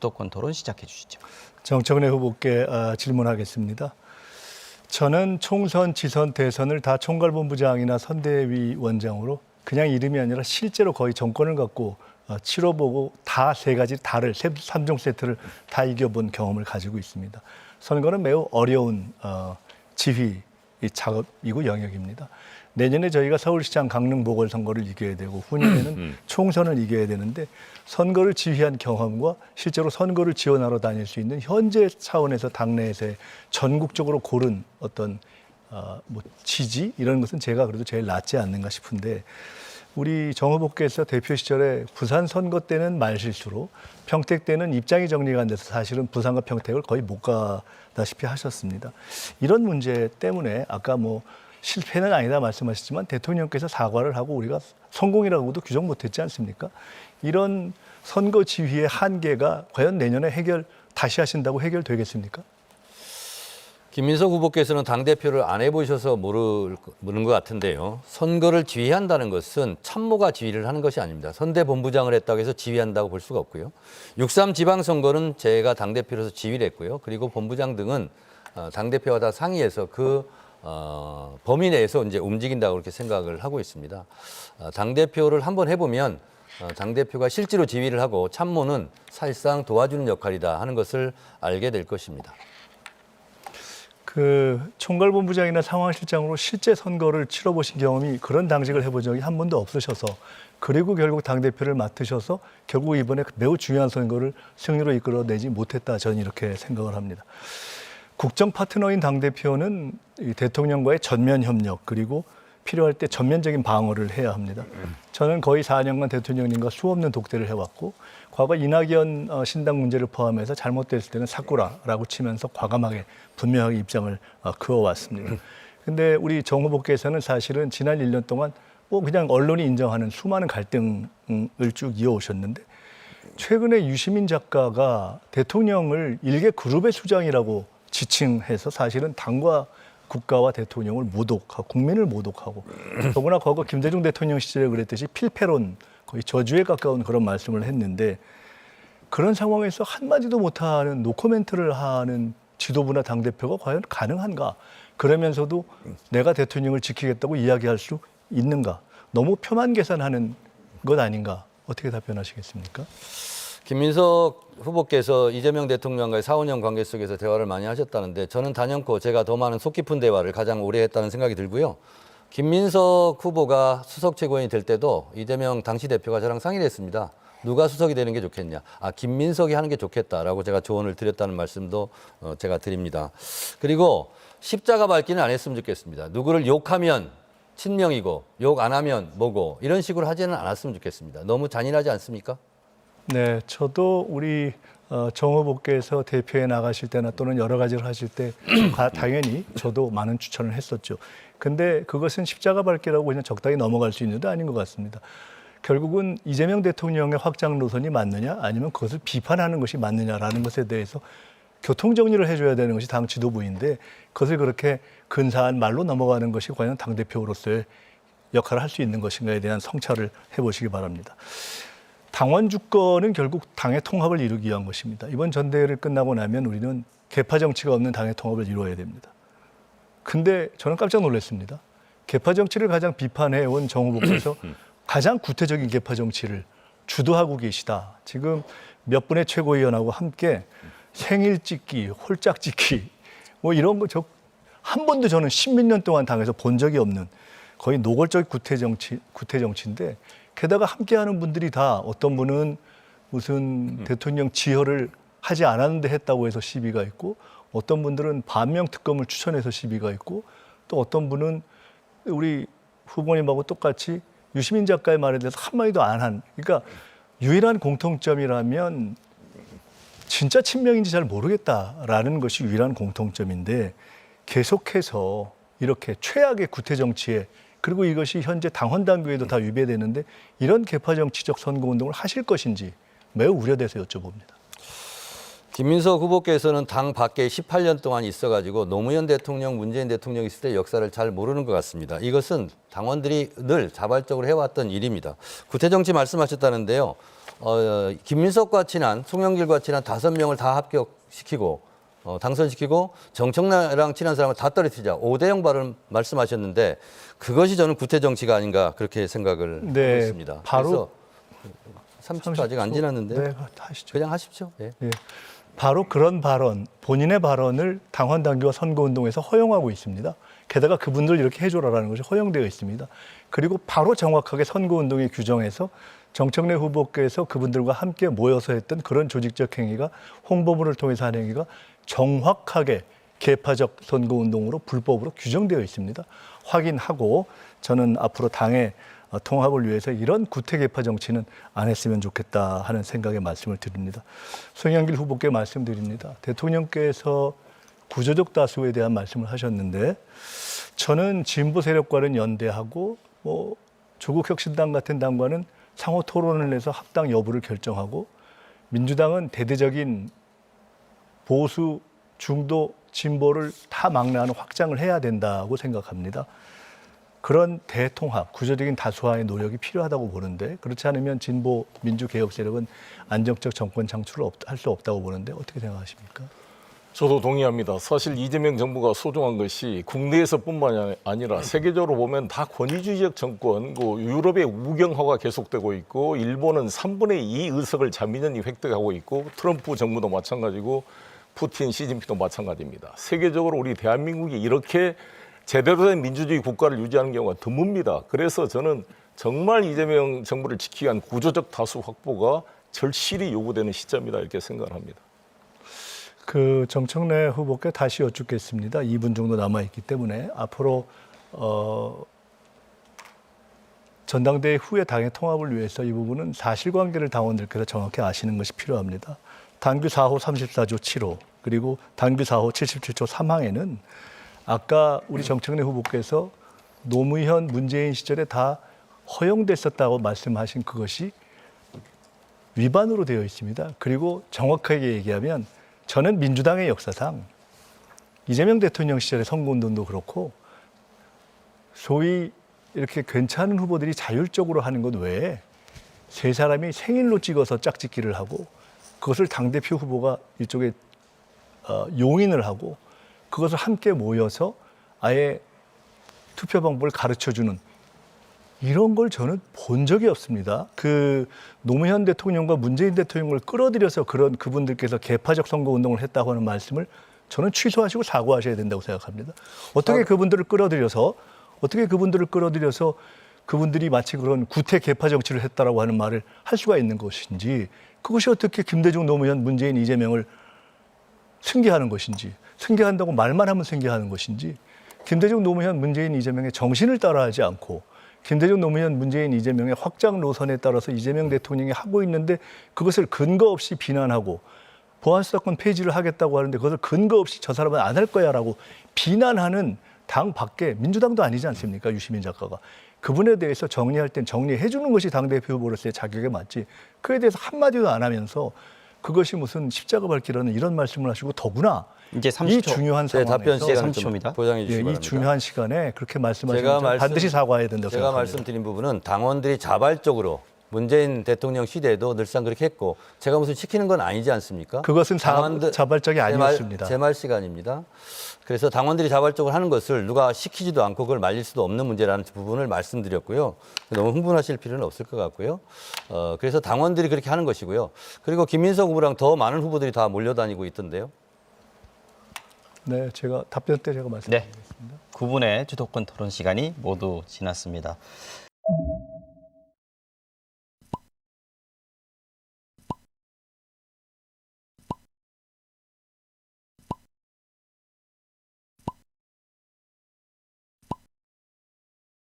수도권 토론 시작해 주시죠. 정청래 후보께 질문하겠습니다. 저는 총선, 지선, 대선을 다 총괄본부장이나 선대위 원장으로 그냥 이름이 아니라 실제로 거의 정권을 갖고 치러보고 다 세 가지 다를 3종 세트를 다 이겨본 경험을 가지고 있습니다. 선거는 매우 어려운 지휘 작업이고 영역입니다. 내년에 저희가 서울시장 강릉 보궐선거를 이겨야 되고 후년에는 총선을 이겨야 되는데 선거를 지휘한 경험과 실제로 선거를 지원하러 다닐 수 있는 현재 차원에서 당내에서의 전국적으로 고른 어떤 지지 이런 것은 제가 그래도 제일 낫지 않는가 싶은데 우리 정 후보께서 대표 시절에 부산 선거 때는 말실수로 평택 때는 입장이 정리가 안 돼서 사실은 부산과 평택을 거의 못 가다시피 하셨습니다. 이런 문제 때문에 아까 실패는 아니다 말씀하셨지만 대통령께서 사과를 하고 우리가 성공이라고도 규정 못했지 않습니까? 이런 선거 지휘의 한계가 과연 내년에 다시 하신다고 해결되겠습니까? 김민석 후보께서는 당대표를 안 해보셔서 모르는 것 같은데요. 선거를 지휘한다는 것은 참모가 지휘를 하는 것이 아닙니다. 선대본부장을 했다고 해서 지휘한다고 볼 수가 없고요. 6.3 지방선거는 제가 당대표로서 지휘를 했고요. 그리고 본부장 등은 당대표와 다 상의해서 그 범위 내에서 이제 움직인다고 그렇게 생각을 하고 있습니다. 당대표를 한번 해보면 당대표가 실제로 지휘를 하고 참모는 사실상 도와주는 역할이다 하는 것을 알게 될 것입니다. 총괄본부장이나 상황실장으로 실제 선거를 치러보신 경험이 그런 당직을 해본 적이 한 번도 없으셔서 그리고 결국 당대표를 맡으셔서 결국 이번에 매우 중요한 선거를 승리로 이끌어내지 못했다 저는 이렇게 생각을 합니다. 국정 파트너인 당대표는 대통령과의 전면 협력 그리고 필요할 때 전면적인 방어를 해야 합니다. 저는 거의 4년간 대통령님과 수없는 독대를 해왔고 과거 이낙연 신당 문제를 포함해서 잘못됐을 때는 사꾸라라고 치면서 과감하게 분명하게 입장을 그어왔습니다. 근데 우리 정 후보께서는 사실은 지난 1년 동안 그냥 언론이 인정하는 수많은 갈등을 쭉 이어오셨는데 최근에 유시민 작가가 대통령을 일개 그룹의 수장이라고 지칭해서 사실은 당과 국가와 대통령을 모독하고 국민을 모독하고 더구나 과거 김대중 대통령 시절에 그랬듯이 필패론 거의 저주에 가까운 그런 말씀을 했는데 그런 상황에서 한마디도 못하는 노코멘트를 하는 지도부나 당대표가 과연 가능한가? 그러면서도 내가 대통령을 지키겠다고 이야기할 수 있는가? 너무 표만 계산하는 것 아닌가? 어떻게 답변하시겠습니까? 김민석 후보께서 이재명 대통령과의 4, 5년 관계 속에서 대화를 많이 하셨다는데 저는 단연코 제가 더 많은 속 깊은 대화를 가장 오래 했다는 생각이 들고요. 김민석 후보가 수석 최고위원이 될 때도 이재명 당시 대표가 저랑 상의를 했습니다. 누가 수석이 되는 게 좋겠냐. 김민석이 하는 게 좋겠다라고 제가 조언을 드렸다는 말씀도 제가 드립니다. 그리고 십자가 밟기는 안 했으면 좋겠습니다. 누구를 욕하면 친명이고 욕 안 하면 뭐고 이런 식으로 하지는 않았으면 좋겠습니다. 너무 잔인하지 않습니까? 네, 저도 우리 정 후보께서 대표에 나가실 때나 또는 여러 가지를 하실 때 당연히 저도 많은 추천을 했었죠. 근데 그것은 십자가 밟기라고 그냥 적당히 넘어갈 수 있는 데 아닌 것 같습니다. 결국은 이재명 대통령의 확장 노선이 맞느냐 아니면 그것을 비판하는 것이 맞느냐라는 것에 대해서 교통정리를 해줘야 되는 것이 당 지도부인데 그것을 그렇게 근사한 말로 넘어가는 것이 과연 당대표로서의 역할을 할 수 있는 것인가에 대한 성찰을 해보시기 바랍니다. 당원 주권은 결국 당의 통합을 이루기 위한 것입니다. 이번 전대회를 끝나고 나면 우리는 계파 정치가 없는 당의 통합을 이루어야 됩니다. 근데 저는 깜짝 놀랐습니다. 계파 정치를 가장 비판해온 정 후보께서 가장 구태적인 계파 정치를 주도하고 계시다. 지금 몇 분의 최고위원하고 함께 생일 찍기, 홀짝 찍기 이런 거 한 번도 저는 십몇 년 동안 당에서 본 적이 없는 거의 노골적 구태 정치인데 게다가 함께하는 분들이 다 어떤 분은 무슨 대통령 지혈을 하지 않았는데 했다고 해서 시비가 있고 어떤 분들은 반명 특검을 추천해서 시비가 있고 또 어떤 분은 우리 후보님하고 똑같이 유시민 작가의 말에 대해서 한마디도 안 한 그러니까 유일한 공통점이라면 진짜 친명인지 잘 모르겠다라는 것이 유일한 공통점인데 계속해서 이렇게 최악의 구태 정치에 그리고 이것이 현재 당헌 당규에도 다 위배되는데 이런 계파 정치적 선거운동을 하실 것인지 매우 우려돼서 여쭤봅니다. 김민석 후보께서는 당 밖에 18년 동안 있어가지고 노무현 대통령, 문재인 대통령 있을 때 역사를 잘 모르는 것 같습니다. 이것은 당원들이 늘 자발적으로 해왔던 일입니다. 구태정치 말씀하셨다는데요. 김민석과 친한, 송영길과 친한 5명을 다 합격시키고 당선시키고 정청래랑 친한 사람을 다 떨어뜨리자. 5대0 발언 말씀하셨는데 그것이 저는 구태정치가 아닌가 그렇게 생각을 하고 있습니다. 바로 그래서 30초 아직 안 지났는데요. 네, 하시죠. 그냥 하십시오. 예. 예. 바로 그런 발언, 본인의 발언을 당원 당규와 선거운동에서 허용하고 있습니다. 게다가 그분들 이렇게 해줘라라는 것이 허용되어 있습니다. 그리고 바로 정확하게 선거운동의 규정에서 정청래 후보께서 그분들과 함께 모여서 했던 그런 조직적 행위가 홍보물을 통해서 한 행위가 정확하게 개파적 선거운동으로 불법으로 규정되어 있습니다. 확인하고 저는 앞으로 당의 통합을 위해서 이런 구태개파 정치는 안 했으면 좋겠다 하는 생각의 말씀을 드립니다. 송영길 후보께 말씀드립니다. 대통령께서 구조적 다수에 대한 말씀을 하셨는데 저는 진보 세력과는 연대하고 조국혁신당 같은 당과는 상호 토론을 해서 합당 여부를 결정하고 민주당은 대대적인 보수, 중도, 진보를 다 망라하는 확장을 해야 된다고 생각합니다. 그런 대통합, 구조적인 다수화의 노력이 필요하다고 보는데 그렇지 않으면 진보 민주개혁 세력은 안정적 정권 창출을 할 수 없다고 보는데 어떻게 생각하십니까? 저도 동의합니다. 사실 이재명 정부가 소중한 것이 국내에서뿐만 아니라 세계적으로 보면 다 권위주의적 정권, 유럽의 우경화가 계속되고 있고 일본은 3분의 2 의석을 자민련이 획득하고 있고 트럼프 정부도 마찬가지고 푸틴, 시진핑도 마찬가지입니다. 세계적으로 우리 대한민국이 이렇게 제대로 된 민주주의 국가를 유지하는 경우가 드뭅니다. 그래서 저는 정말 이재명 정부를 지키기 위한 구조적 다수 확보가 절실히 요구되는 시점이다 이렇게 생각을 합니다. 그 정청래 후보께 다시 여쭙겠습니다. 2분 정도 남아있기 때문에 앞으로 전당대회 후에 당의 통합을 위해서 이 부분은 사실관계를 당원들께서 정확히 아시는 것이 필요합니다. 당규 4호 34조 7호 그리고 당규 4호 77조 3항에는 아까 우리 정청래 후보께서 노무현, 문재인 시절에 다 허용됐었다고 말씀하신 그것이 위반으로 되어 있습니다. 그리고 정확하게 얘기하면 저는 민주당의 역사상 이재명 대통령 시절의 선거운동도 그렇고 소위 이렇게 괜찮은 후보들이 자율적으로 하는 것 외에 세 사람이 생일로 찍어서 짝짓기를 하고 그것을 당대표 후보가 일종의 용인을 하고 그것을 함께 모여서 아예 투표 방법을 가르쳐주는 이런 걸 저는 본 적이 없습니다. 그 노무현 대통령과 문재인 대통령을 끌어들여서 그런 그분들께서 개파적 선거운동을 했다고 하는 말씀을 저는 취소하시고 사과하셔야 된다고 생각합니다. 어떻게 그분들을 끌어들여서 그분들이 마치 그런 구태 개파 정치를 했다라고 하는 말을 할 수가 있는 것인지 그것이 어떻게 김대중, 노무현, 문재인, 이재명을 승계하는 것인지 승계한다고 말만 하면 승계하는 것인지 김대중, 노무현, 문재인, 이재명의 정신을 따라하지 않고 김대중, 노무현, 문재인, 이재명의 확장 노선에 따라서 이재명 대통령이 하고 있는데 그것을 근거 없이 비난하고 보안수사권 폐지를 하겠다고 하는데 그것을 근거 없이 저 사람은 안 할 거야라고 비난하는 당 밖에 민주당도 아니지 않습니까? 유시민 작가가. 그분에 대해서 정리할 땐 정리해 주는 것이 당대표 후보로서의 자격에 맞지 그에 대해서 한마디도 안 하면서 그것이 무슨 십자가 밟기라는 이런 말씀을 하시고 더구나 이제 30초. 이 중요한 답변 상황에서 시간 30초입니다. 보장해 주시기 이 바랍니다. 중요한 시간에 그렇게 말씀하시면 반드시 사과해야 된다고 제가 생각합니다. 말씀드린 부분은 당원들이 자발적으로 문재인 대통령 시대에도 늘상 그렇게 했고 제가 무슨 시키는 건 아니지 않습니까? 그것은 자발적이 아니었습니다. 제 말 시간입니다. 그래서 당원들이 자발적으로 하는 것을 누가 시키지도 않고 그걸 말릴 수도 없는 문제라는 부분을 말씀드렸고요. 너무 흥분하실 필요는 없을 것 같고요. 그래서 당원들이 그렇게 하는 것이고요. 그리고 김민석 후보랑 더 많은 후보들이 다 몰려다니고 있던데요. 네, 제가 답변 때 제가 네. 말씀드리겠습니다. 9분의 주도권 토론 시간이 모두 지났습니다.